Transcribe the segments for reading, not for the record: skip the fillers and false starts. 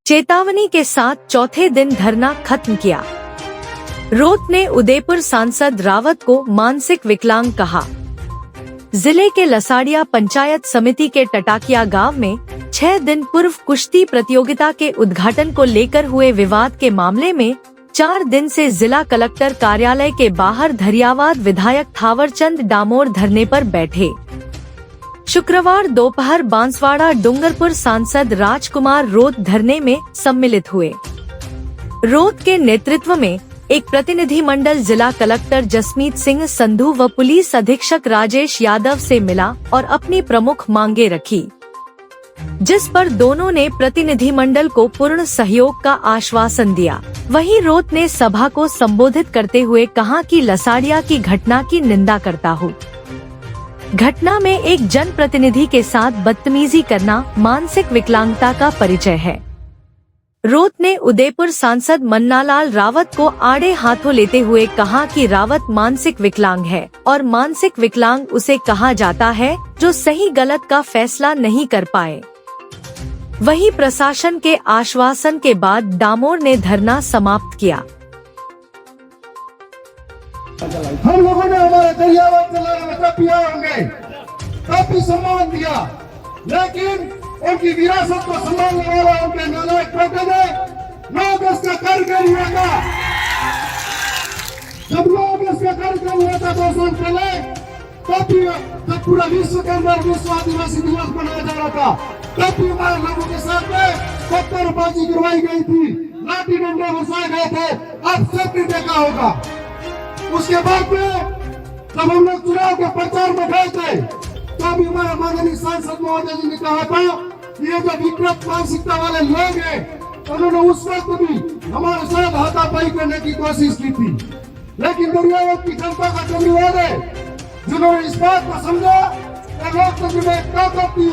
चेतावनी के साथ चौथे दिन धरना खत्म किया। रोत ने उदयपुर सांसद रावत को मानसिक विकलांग कहा। जिले के लसाड़िया पंचायत समिति के टटाकिया गांव में 6 दिन पूर्व कुश्ती प्रतियोगिता के उद्घाटन को लेकर हुए विवाद के मामले में 4 दिन से जिला कलेक्टर कार्यालय के बाहर धरियावाद विधायक थावरचंद डामोर धरने पर बैठे। शुक्रवार दोपहर बांसवाड़ा डूंगरपुर सांसद राजकुमार रोत धरने में सम्मिलित हुए। रोत के नेतृत्व में एक प्रतिनिधिमंडल जिला कलेक्टर जसमीत सिंह संधू व पुलिस अधीक्षक राजेश यादव से मिला और अपनी प्रमुख मांगे रखी, जिस पर दोनों ने प्रतिनिधिमंडल को पूर्ण सहयोग का आश्वासन दिया। वहीं रोत ने सभा को संबोधित करते हुए कहा कि लसाड़िया की घटना की निंदा करता हूँ। घटना में एक जनप्रतिनिधि के साथ बदतमीजी करना मानसिक विकलांगता का परिचय है। रोत ने उदयपुर सांसद मन्नालाल रावत को आड़े हाथों लेते हुए कहा कि रावत मानसिक विकलांग है और मानसिक विकलांग उसे कहा जाता है जो सही गलत का फैसला नहीं कर पाए। वहीं प्रशासन के आश्वासन के बाद डामोर ने धरना समाप्त किया। हम लोगों ने हमारे दरियावाद चलाने में तब पिया होंगे, तब भी सम्मान दिया, लेकिन उनकी विरासत को संभालने वाला उनके नालायक बेटे ने 9 अगस्त का कार्यक्रम हुआ था। जब 9 अगस्त का कार्यक्रम हुआ था 2 साल पहले, तब पूरा विश्व के अंदर विश्व आदिवासी दिवस मनाया जा रहा था, तब भी हमारे लोगों के साथ में पत्थरबाजी करवाई गई थी, लाठी डंडे घुसाए गए थे। आप सबने देखा होगा। उसके बाद में जब हम लोग चुनाव के प्रचार में गए थे, तब हमारे माननीय सांसद महोदय जी ने कहा था ये जो विकृत मानसिकता वाले लोग हैं, उन्होंने उस वक्त भी हमारे साथ हाथापाई करने की कोशिश की थी, लेकिन दरियावत की जनता का धन्यवाद है जिन्होंने इस बात को समझा और लोकतंत्र में ताकत दी,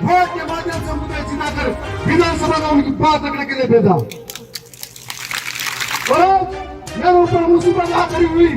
वोट के माध्यम से मुझे जिताकर विधानसभा में उनकी बात रखने के लिए भेजा। और मेरे ऊपर मुसीबत आ खड़ी हुई,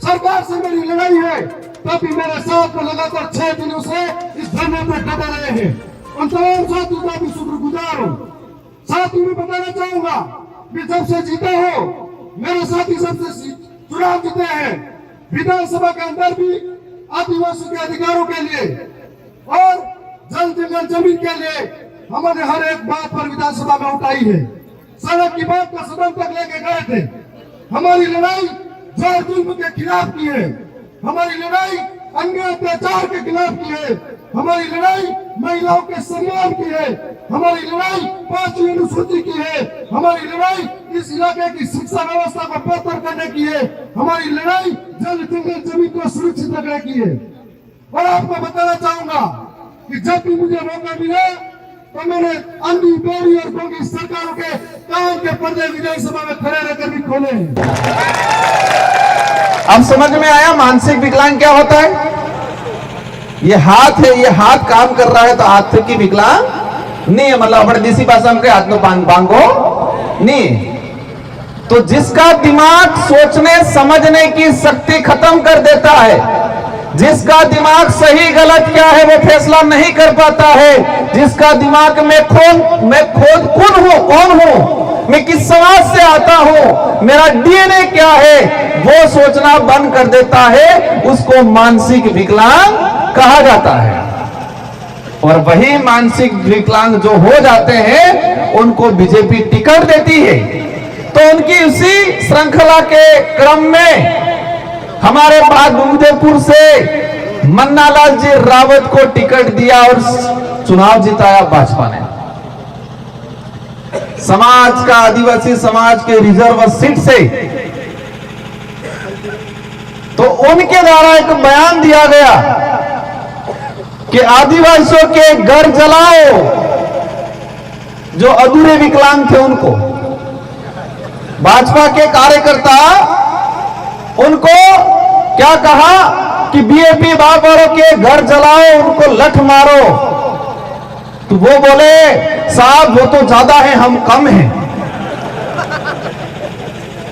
सरकार से मेरी लड़ाई है, तब भी मेरे साथ में लगातार 6 दिनों से इस धरने पर डटे रहे हैं। उन तमाम साथियों का भी शुक्रगुजार हूँ। साथियों में बताना चाहूंगा कि जब से जीते हो मेरे साथी सबसे चुनाव जीते हैं, विधानसभा के अंदर भी आदिवासी के अधिकारों के लिए और जल जंगल जमीन के लिए हमने हर एक बात पर विधानसभा में उठाई है। सड़क की बात का सदन तक लेके गए थे। हमारी लड़ाई जोर जुल्म के खिलाफ की है, हमारी लड़ाई अन्याय अत्याचार के खिलाफ की है, हमारी लड़ाई महिलाओं के सम्मान की है, हमारी लड़ाई 5वीं अनुसूची की है, हमारी लड़ाई इस इलाके की शिक्षा व्यवस्था को बेहतर करने की है, हमारी लड़ाई जल जंगल जमीन को सुरक्षित रखने की है। और आपको बताना चाहूंगा कि जब भी मुझे मौका मिला तो मैंने अंधी बेड़ी और गोंगी सरकारों के काम के पर्दे विधानसभा में खड़े रहकर भी खोले हैं। अब समझ में आया मानसिक विकलांग क्या होता है? ये हाथ है, ये हाथ काम कर रहा है तो हाथ की विकलांग नहीं है, मतलब अपने देसी भाषा में हाथ में पांगो नहीं। तो जिसका दिमाग सोचने समझने की शक्ति खत्म कर देता है, जिसका दिमाग सही गलत क्या है वो फैसला नहीं कर पाता है, जिसका दिमाग में कौन हूं, मैं किस समाज से आता हूं, मेरा डीएनए क्या है, वो सोचना बंद कर देता है, उसको मानसिक विकलांग कहा जाता है। और वही मानसिक विकलांग जो हो जाते हैं उनको बीजेपी टिकट देती है। तो उनकी उसी श्रृंखला के क्रम में हमारे बाद उदयपुर से मन्नालाल जी रावत को टिकट दिया और चुनाव जिताया भाजपा ने। समाज का, आदिवासी समाज के रिजर्व सीट से तो उनके द्वारा एक बयान दिया गया कि आदिवासियों के घर जलाओ, जो अधूरे विकलांग थे उनको। भाजपा के कार्यकर्ता उनको क्या कहा कि बीएपी बाबरों के घर जलाओ, उनको लठ मारो। तो वो बोले साहब वो तो ज्यादा है, हम कम हैं।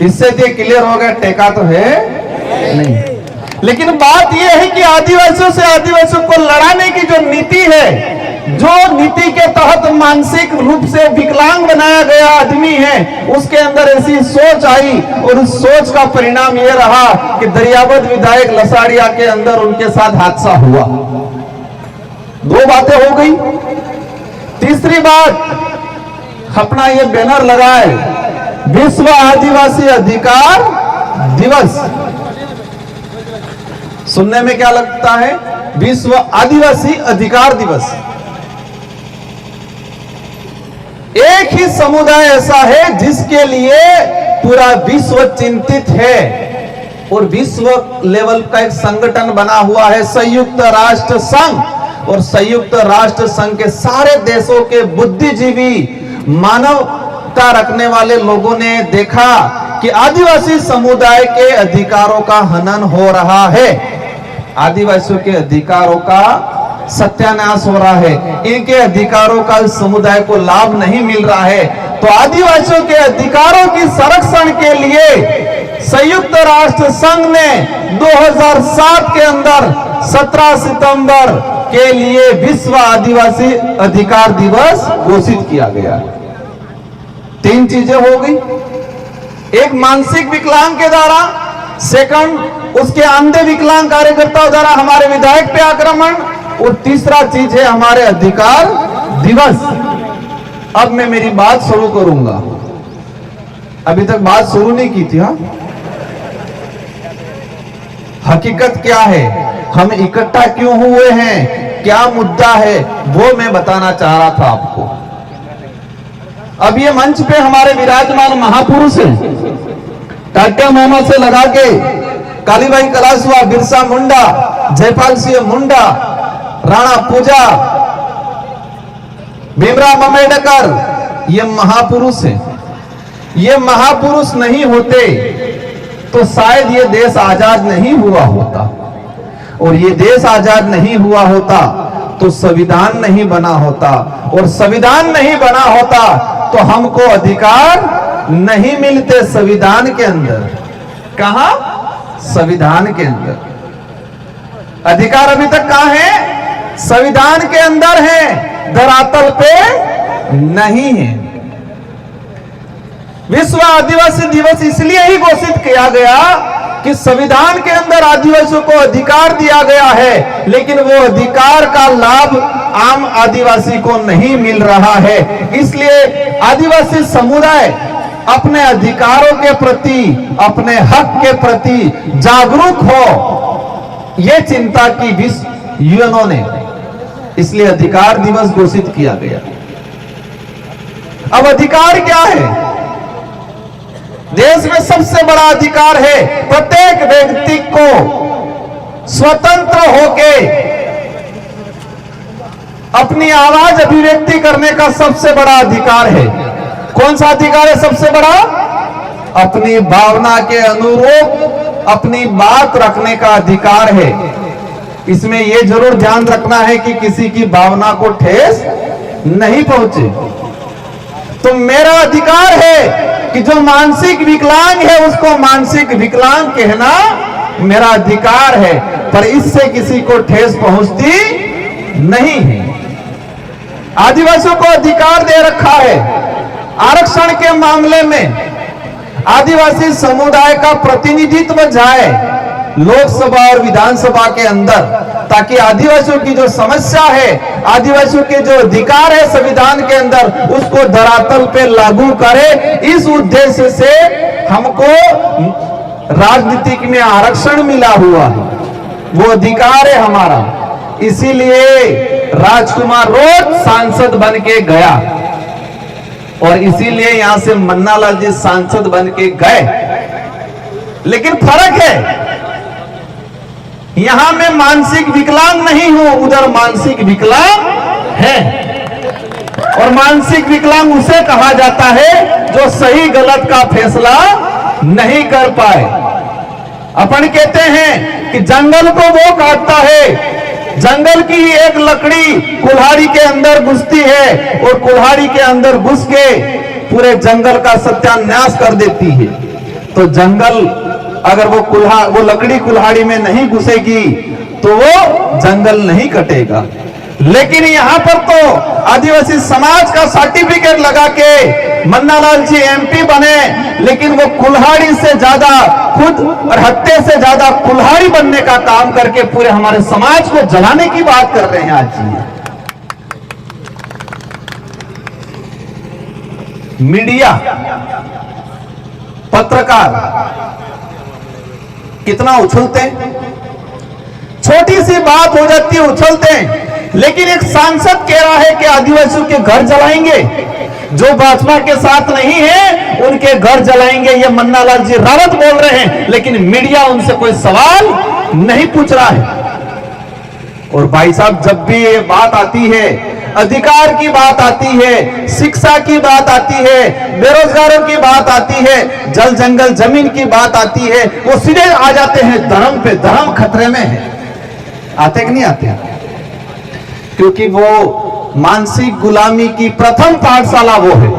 इससे ये क्लियर हो गया टेका तो है नहीं। लेकिन बात यह है कि आदिवासियों से आदिवासियों को लड़ाने की जो नीति है जो नीति के तहत मानसिक रूप से विकलांग बनाया गया आदमी है, उसके अंदर ऐसी सोच आई और उस सोच का परिणाम यह रहा कि दरियावद विधायक लसाड़िया के अंदर उनके साथ हादसा हुआ। दो बातें हो गई। तीसरी बात, अपना ये बैनर लगाए, विश्व आदिवासी अधिकार दिवस। सुनने में क्या लगता है? विश्व आदिवासी अधिकार दिवस। एक ही समुदाय ऐसा है जिसके लिए पूरा विश्व चिंतित है और विश्व लेवल का एक संगठन बना हुआ है, संयुक्त राष्ट्र संघ। और संयुक्त राष्ट्र संघ के सारे देशों के बुद्धिजीवी, मानवता रखने वाले लोगों ने देखा कि आदिवासी समुदाय के अधिकारों का हनन हो रहा है, आदिवासियों के अधिकारों का सत्यानाश हो रहा है, इनके अधिकारों का समुदाय को लाभ नहीं मिल रहा है। तो आदिवासियों के अधिकारों की संरक्षण के लिए संयुक्त राष्ट्र संघ ने 2007 के अंदर 17 सितंबर के लिए विश्व आदिवासी अधिकार दिवस घोषित किया गया। तीन चीजें हो गई, एक मानसिक विकलांग के द्वारा, सेकंड उसके अंधे विकलांग कार्यकर्ताओं द्वारा हमारे विधायक पे आक्रमण, और तीसरा चीज है हमारे अधिकार दिवस। अब मैं मेरी बात शुरू करूंगा, अभी तक बात शुरू नहीं की थी। हाँ, हकीकत क्या है, हम इकट्ठा क्यों हुए हैं, क्या मुद्दा है, वो मैं बताना चाह रहा था आपको। अब ये मंच पे हमारे विराजमान महापुरुष हैं, टाटा मामा से लगा के कालीबाई कलासवा, बिरसा मुंडा, जयपाल सिंह मुंडा, राणा पूजा, भीमराव अम्बेडकर, ये महापुरुष हैं। ये महापुरुष नहीं होते तो शायद ये देश आजाद नहीं हुआ होता, और ये देश आजाद नहीं हुआ होता तो संविधान नहीं बना होता, और संविधान नहीं बना होता तो हमको अधिकार नहीं मिलते संविधान के अंदर। कहां? संविधान के अंदर। अधिकार अभी तक कहां है? संविधान के अंदर है, धरातल पे नहीं है। विश्व आदिवासी दिवस इसलिए ही घोषित किया गया कि संविधान के अंदर आदिवासियों को अधिकार दिया गया है, लेकिन वो अधिकार का लाभ आम आदिवासी को नहीं मिल रहा है। इसलिए आदिवासी समुदाय अपने अधिकारों के प्रति, अपने हक के प्रति जागरूक हो, ये चिंता की विश्व यूएनओ ने, इसलिए अधिकार दिवस घोषित किया गया। अब अधिकार क्या है? देश में सबसे बड़ा अधिकार है प्रत्येक व्यक्ति को स्वतंत्र होके अपनी आवाज अभिव्यक्ति करने का सबसे बड़ा अधिकार है। कौन सा अधिकार है सबसे बड़ा? अपनी भावना के अनुरूप अपनी बात रखने का अधिकार है। इसमें यह जरूर ध्यान रखना है कि किसी की भावना को ठेस नहीं पहुंचे। तो मेरा अधिकार है कि जो मानसिक विकलांग है उसको मानसिक विकलांग कहना मेरा अधिकार है, पर इससे किसी को ठेस पहुंचती नहीं है। आदिवासियों को अधिकार दे रखा है। आरक्षण के मामले में आदिवासी समुदाय का प्रतिनिधित्व जाए लोकसभा और विधानसभा के अंदर, ताकि आदिवासियों की जो समस्या है, आदिवासियों के जो अधिकार है संविधान के अंदर, उसको धरातल पे लागू करे। इस उद्देश्य से हमको राजनीतिक में आरक्षण मिला हुआ है, वो अधिकार है हमारा। इसीलिए राजकुमार रोज सांसद बन के गया, और इसीलिए यहां से मन्नालाल जी सांसद बन के गए। लेकिन फर्क है, यहां मैं मानसिक विकलांग नहीं हूं, उधर मानसिक विकलांग है। और मानसिक विकलांग उसे कहा जाता है जो सही गलत का फैसला नहीं कर पाए। अपन कहते हैं कि जंगल को वो काटता है, जंगल की एक लकड़ी कुल्हाड़ी के अंदर घुसती है और कुल्हाड़ी के अंदर घुस के पूरे जंगल का सत्यानाश कर देती है। तो जंगल अगर वो लकड़ी कुल्हाड़ी में नहीं घुसेगी तो वो जंगल नहीं कटेगा। लेकिन यहां पर तो आदिवासी समाज का सर्टिफिकेट लगा के मन्नालाल जी एमपी बने, लेकिन वो कुल्हाड़ी से ज्यादा खुद और हत्या से ज्यादा कुल्हाड़ी बनने का काम करके पूरे हमारे समाज को जलाने की बात कर रहे हैं आज जी। मीडिया, पत्रकार कितना उछलते हैं, छोटी सी बात हो जाती है उछलते हैं। लेकिन एक सांसद कह रहा है कि आदिवासियों के घर जलाएंगे, जो भाजपा के साथ नहीं है उनके घर जलाएंगे, ये मन्नालाल जी रावत बोल रहे हैं, लेकिन मीडिया उनसे कोई सवाल नहीं पूछ रहा है। और भाई साहब, जब भी ये बात आती है, अधिकार की बात आती है, शिक्षा की बात आती है, बेरोजगारों की बात आती है, जल जंगल जमीन की बात आती है, वो सीधे आ जाते हैं धर्म पे। धर्म खतरे में है। आते कि नहीं आते? क्योंकि वो मानसिक गुलामी की प्रथम पाठशाला वो है।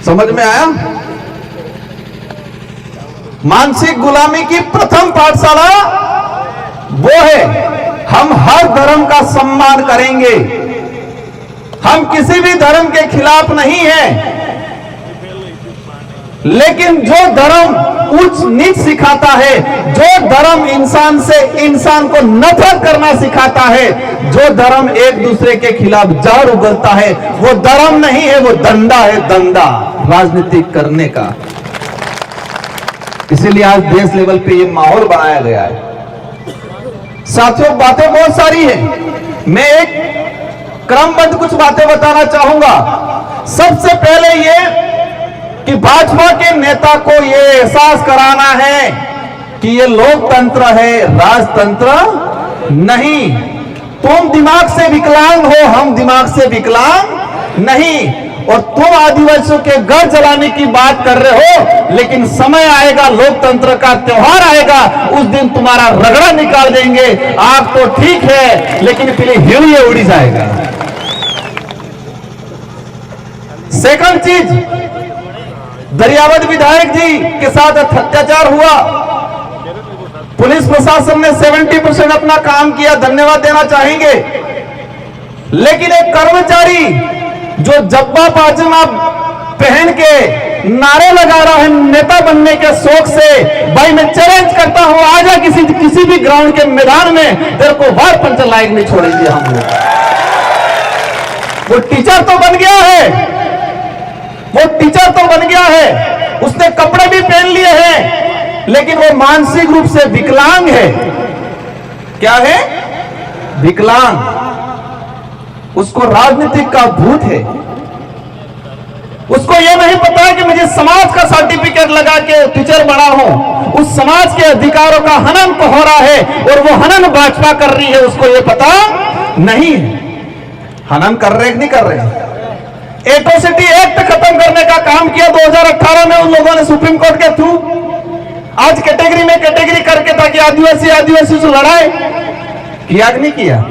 समझ में आया? मानसिक गुलामी की प्रथम पाठशाला वो है। हम हर धर्म का सम्मान करेंगे, हम किसी भी धर्म के खिलाफ नहीं हैं, लेकिन जो धर्म उच्च नीच सिखाता है, जो धर्म इंसान से इंसान को नफरत करना सिखाता है, जो धर्म एक दूसरे के खिलाफ जहर उगलता है, वो धर्म नहीं है, वो दंडा है, दंडा राजनीति करने का। इसीलिए आज देश लेवल पे ये माहौल बनाया गया है। साथियों, बातें बहुत सारी हैं, मैं एक क्रमबद्ध कुछ बातें बताना चाहूंगा। सबसे पहले ये कि भाजपा के नेता को ये एहसास कराना है कि ये लोकतंत्र है, राजतंत्र नहीं। तुम दिमाग से विकलांग हो, हम दिमाग से विकलांग नहीं। और तुम आदिवासियों के घर जलाने की बात कर रहे हो, लेकिन समय आएगा, लोकतंत्र का त्योहार आएगा, उस दिन तुम्हारा रगड़ा निकाल देंगे। आग तो ठीक है, लेकिन फिर हिड़िए उड़ी जाएगा। सेकंड चीज, दरियावद विधायक जी के साथ अत्याचार हुआ, पुलिस प्रशासन ने 70% अपना काम किया, धन्यवाद देना चाहेंगे। लेकिन एक कर्मचारी जो जब्बा पायजामा पहन के नारे लगा रहा है नेता बनने के शौक से, भाई मैं चैलेंज करता हूं, आजा किसी भी ग्राउंड के मैदान में, तेरे को वार पंचर लायक नहीं छोड़ेंगे हम लोग। वो टीचर तो बन गया है, वो टीचर तो बन गया है, उसने कपड़े भी पहन लिए हैं, लेकिन वो मानसिक रूप से विकलांग है। क्या है? विकलांग। उसको राजनीतिक का भूत है। उसको यह नहीं पता है कि मुझे समाज का सर्टिफिकेट लगा के टीचर बना हूं। उस समाज के अधिकारों का हनन तो हो रहा है, और वो हनन भाजपा कर रही है, उसको यह पता नहीं है। हनन कर रहे नहीं कर रहे? एट्रोसिटी एक्ट खत्म करने का काम किया 2018 में उन लोगों ने सुप्रीम कोर्ट के थ्रू। आज कैटेगरी में कैटेगरी करके ताकि आदिवासी से लड़ाए, किया कि नहीं किया?